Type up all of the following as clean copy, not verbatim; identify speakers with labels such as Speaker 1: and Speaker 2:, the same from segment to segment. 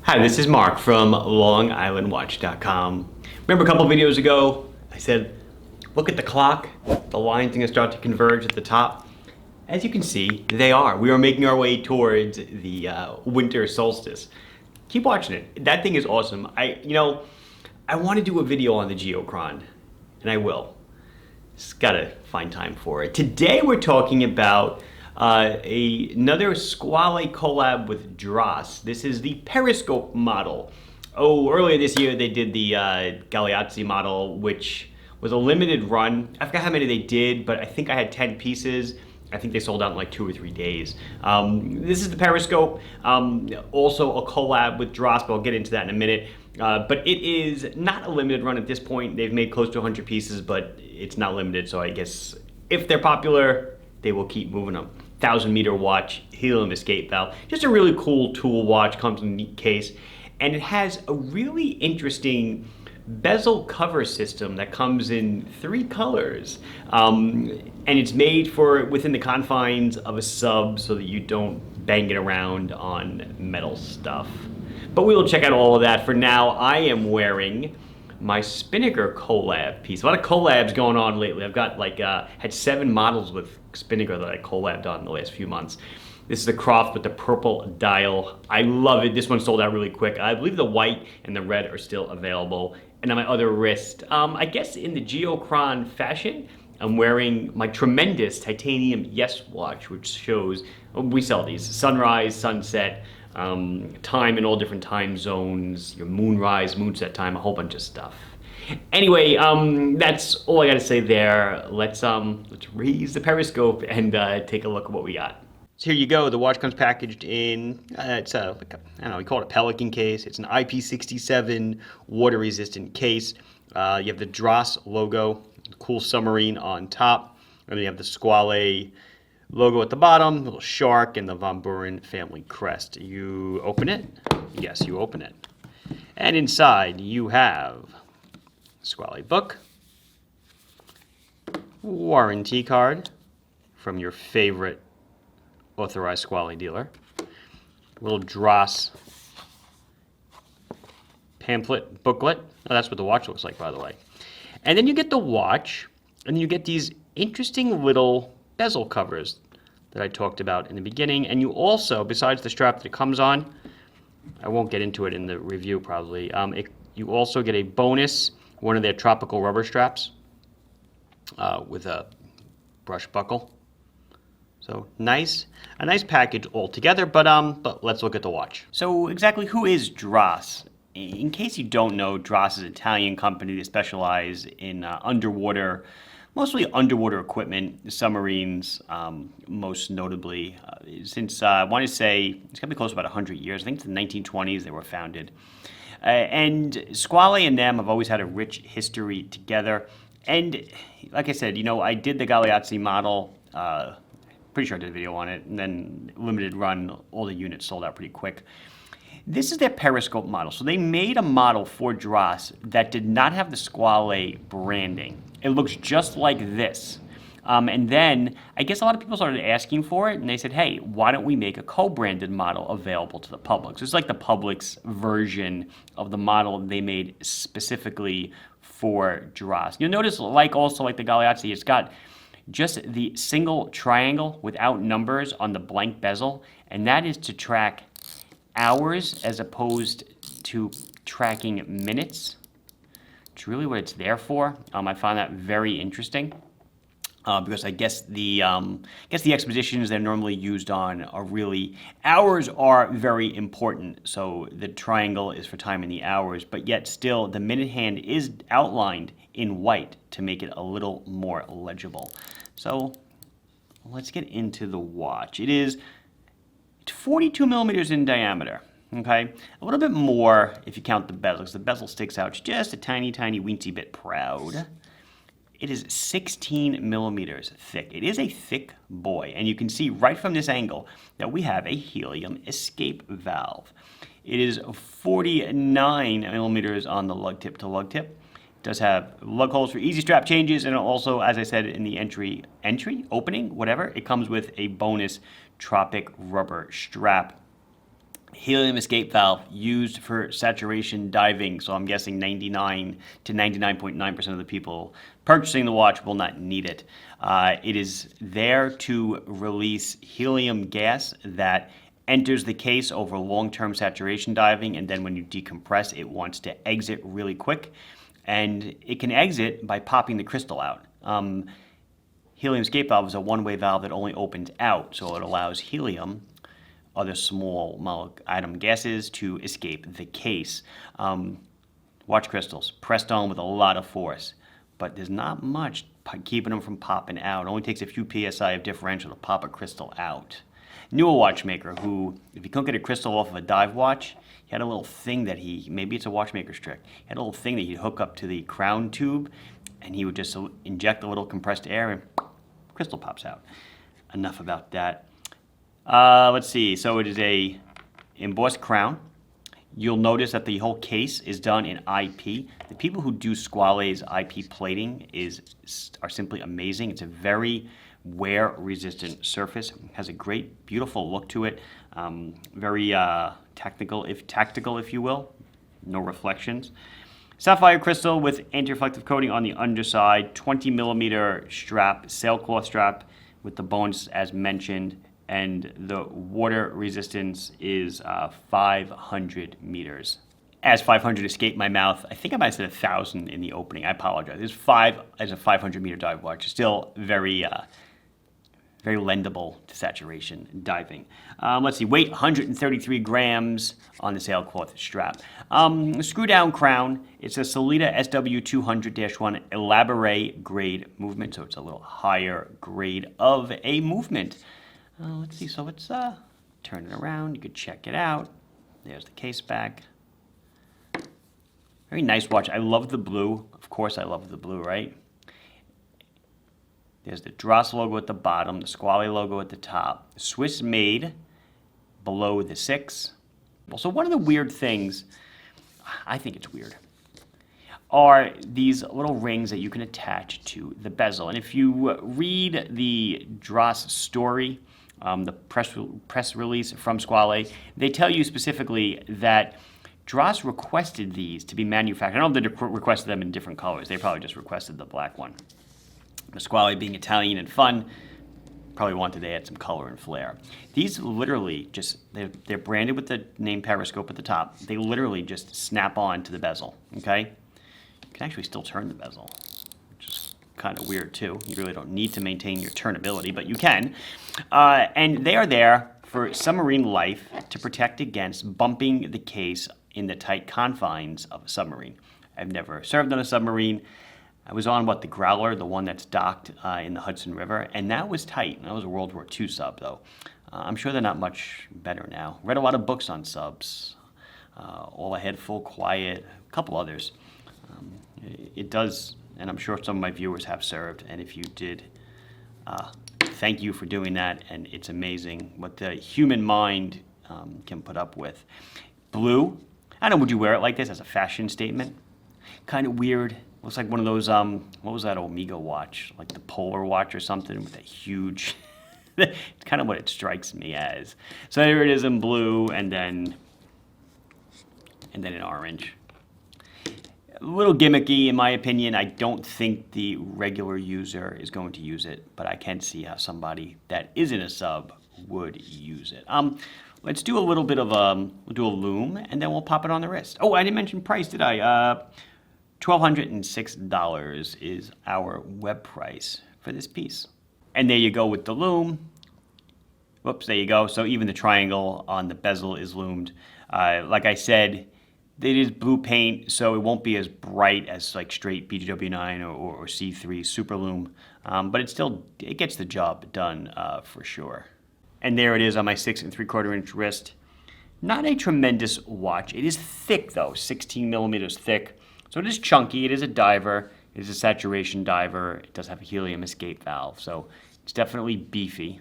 Speaker 1: Hi, this is Mark from LongIslandWatch.com. Remember a couple videos ago, I said, look at the clock, the line's gonna start to converge at the top. As you can see, they are. We are making our way towards the winter solstice. Keep watching it. That thing is awesome. I want to do a video on the geochron, and I will. Just gotta find time for it. Today we're talking about another Squale collab with Drass. This is the Periscope model. Earlier this year they did the Galeazzi model, which was a limited run. I forgot how many they did, but I think I had 10 pieces. I think they sold out in like 2 or 3 days. This is the Periscope, also a collab with Drass, but I'll get into that in a minute. But it is not a limited run at this point. They've made close to 100 pieces, but it's not limited, so I guess if they're popular, they will keep moving them. 1,000-meter watch, helium escape valve. Just a really cool tool watch, comes in a neat case. And it has a really interesting bezel cover system that comes in 3 colors. And it's made for within the confines of a sub so that you don't bang it around on metal stuff. But we will check out all of that. For now, I am wearing my Spinnaker collab piece. A lot of collabs going on lately. I've got had 7 models with Spinnaker that I collabed on in the last few months. This is the Croft with the purple dial. I love it. This one sold out really quick. I believe the white and the red are still available. And on my other wrist, I guess in the geochron fashion, I'm wearing my tremendous titanium Yes watch, which shows, we sell these, sunrise, sunset, time in all different time zones, your moonrise, moonset time, a whole bunch of stuff. Anyway, that's all I gotta say there. Let's raise the Periscope and take a look at what we got. So here you go. The watch comes packaged in, it's I don't know, we call it a Pelican case. It's an IP67 water-resistant case. You have the Drass logo, cool submarine on top, and then you have the Squale logo at the bottom, little shark, and the Von Buren family crest. You open it? Yes, you open it. And inside you have Squale book, warranty card from your favorite authorized Squale dealer, little Drass pamphlet booklet. Oh, that's what the watch looks like, by the way. And then you get the watch, and you get these interesting little bezel covers that I talked about in the beginning. And you also, besides the strap that it comes on, I won't get into it in the review probably, you also get a bonus, one of their tropical rubber straps with a brush buckle. So a nice package altogether, but let's look at the watch. So exactly who is Drass? In case you don't know, Drass is an Italian company that specialize in mostly underwater equipment, submarines, most notably. Since I want to say, it's going to be close to about 100 years. I think it's the 1920s they were founded. And Squale and them have always had a rich history together. And like I said, I did the Galeazzi model, pretty sure I did a video on it, and then limited run, all the units sold out pretty quick. This is their Periscope model. So they made a model for Drass that did not have the Squale branding. It looks just like this. And then I guess a lot of people started asking for it, and they said, hey, why don't we make a co-branded model available to the public? So it's like the public's version of the model they made specifically for Drass. You'll notice, also like the Galeazzi, it's got just the single triangle without numbers on the blank bezel, and that is to track hours as opposed to tracking minutes. It's really what it's there for. I find that very interesting because I guess the expeditions they're normally used on are really, hours are very important. So the triangle is for time in the hours, but yet still the minute hand is outlined in white to make it a little more legible. So let's get into the watch. It's 42 millimeters in diameter, okay? A little bit more if you count the bezel, because the bezel sticks out just a tiny, tiny, weensy bit proud. It is 16 millimeters thick. It is a thick boy, and you can see right from this angle that we have a helium escape valve. It is 49 millimeters on the lug tip to lug tip. It does have lug holes for easy strap changes, and also, as I said in the opening, whatever, it comes with a bonus tropic rubber strap. Helium escape valve used for saturation diving. So I'm guessing 99 to 99.9% of the people purchasing the watch will not need it. It is there to release helium gas that enters the case over long-term saturation diving, and then when you decompress, it wants to exit really quick, and it can exit by popping the crystal out. Helium escape valve is a one-way valve that only opens out, so it allows helium, other small atom gases, to escape the case. Watch crystals pressed on with a lot of force, but there's not much keeping them from popping out. It only takes a few psi of differential to pop a crystal out. Knew a watchmaker who, if he couldn't get a crystal off of a dive watch, he had a little thing that maybe it's a watchmaker's trick, he had a little thing that he'd hook up to the crown tube, and he would just inject a little compressed air and crystal pops out. Enough about that. Let's see, so it is a embossed crown. You'll notice that the whole case is done in IP. The people who do Squale's IP plating are simply amazing. It's a very wear-resistant surface. It has a great, beautiful look to it. Very tactical, if you will. No reflections. Sapphire crystal with anti-reflective coating on the underside. 20 millimeter strap, sailcloth strap with the bones as mentioned. And the water resistance is 500 meters. As 500 escaped my mouth, I think I might have said 1,000 in the opening. I apologize. It's 5 as a 500-meter dive watch. Still very lendable to saturation diving. Let's see, weight 133 grams on the sailcloth strap. Screw down crown. It's a Solita SW200-1 elaborate grade movement, so it's a little higher grade of a movement. Let's see, so let's turn it around. You could check it out. There's the case back. Very nice watch. I love the blue. Of course I love the blue, right? There's the Drass logo at the bottom, the Squale logo at the top. Swiss made below the 6. So one of the weird things, I think it's weird, are these little rings that you can attach to the bezel. And if you read the Drass story, the press release from Squale, they tell you specifically that Drass requested these to be manufactured. I don't know if they requested them in different colors. They probably just requested the black one. The Squale, being Italian and fun, probably wanted to add some color and flair. These literally just, they're branded with the name Periscope at the top. They literally just snap on to the bezel, okay? You can actually still turn the bezel, which is kind of weird too. You really don't need to maintain your turnability, but you can. And they are there for submarine life to protect against bumping the case in the tight confines of a submarine. I've never served on a submarine. I was on, the Growler, the one that's docked in the Hudson River, and that was tight. That was a World War II sub, though. I'm sure they're not much better now. Read a lot of books on subs. All Ahead, Full Quiet, a couple others. It does, and I'm sure some of my viewers have served, and if you did, thank you for doing that, and it's amazing what the human mind can put up with. Blue, I don't know, would you wear it like this as a fashion statement? Kind of weird. Looks like one of those, what was that Omega watch? Like the Polar watch or something with that huge, it's kind of what it strikes me as. So there it is in blue and then in orange. A little gimmicky in my opinion. I don't think the regular user is going to use it, but I can see how somebody that isn't a sub would use it. Let's do a little bit of we'll do a loom and then we'll pop it on the wrist. Oh, I didn't mention price, did I? $1,206 is our web price for this piece. And there you go with the loom. Whoops, there you go. So even the triangle on the bezel is loomed. Like I said, it is blue paint, so it won't be as bright as like straight BGW9 or C3 Super Loom, but it gets the job done for sure. And there it is on my 6 3/4 inch wrist. Not a tremendous watch. It is thick though, 16 millimeters thick. So it is chunky, it is a diver, it is a saturation diver, it does have a helium escape valve, so it's definitely beefy.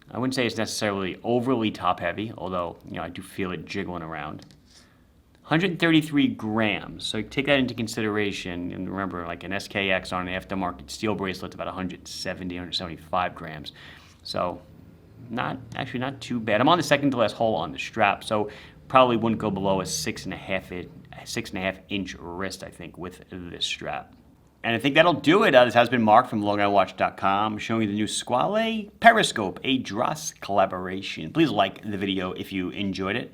Speaker 1: I wouldn't say it's necessarily overly top heavy, although I do feel it jiggling around. 133 grams, so take that into consideration, and remember like an SKX on an aftermarket steel bracelet's about 170, 175 grams. So actually not too bad. I'm on the second to last hole on the strap, so probably wouldn't go below a 6.5 inch wrist, I think, with this strap. And I think that'll do it. This has been Mark from LongIslandWatch.com showing you the new Squale Periscope, a Drass collaboration. Please like the video if you enjoyed it.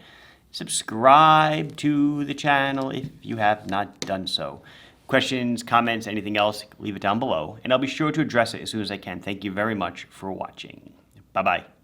Speaker 1: Subscribe to the channel if you have not done so. Questions, comments, anything else, leave it down below, and I'll be sure to address it as soon as I can. Thank you very much for watching. Bye-bye.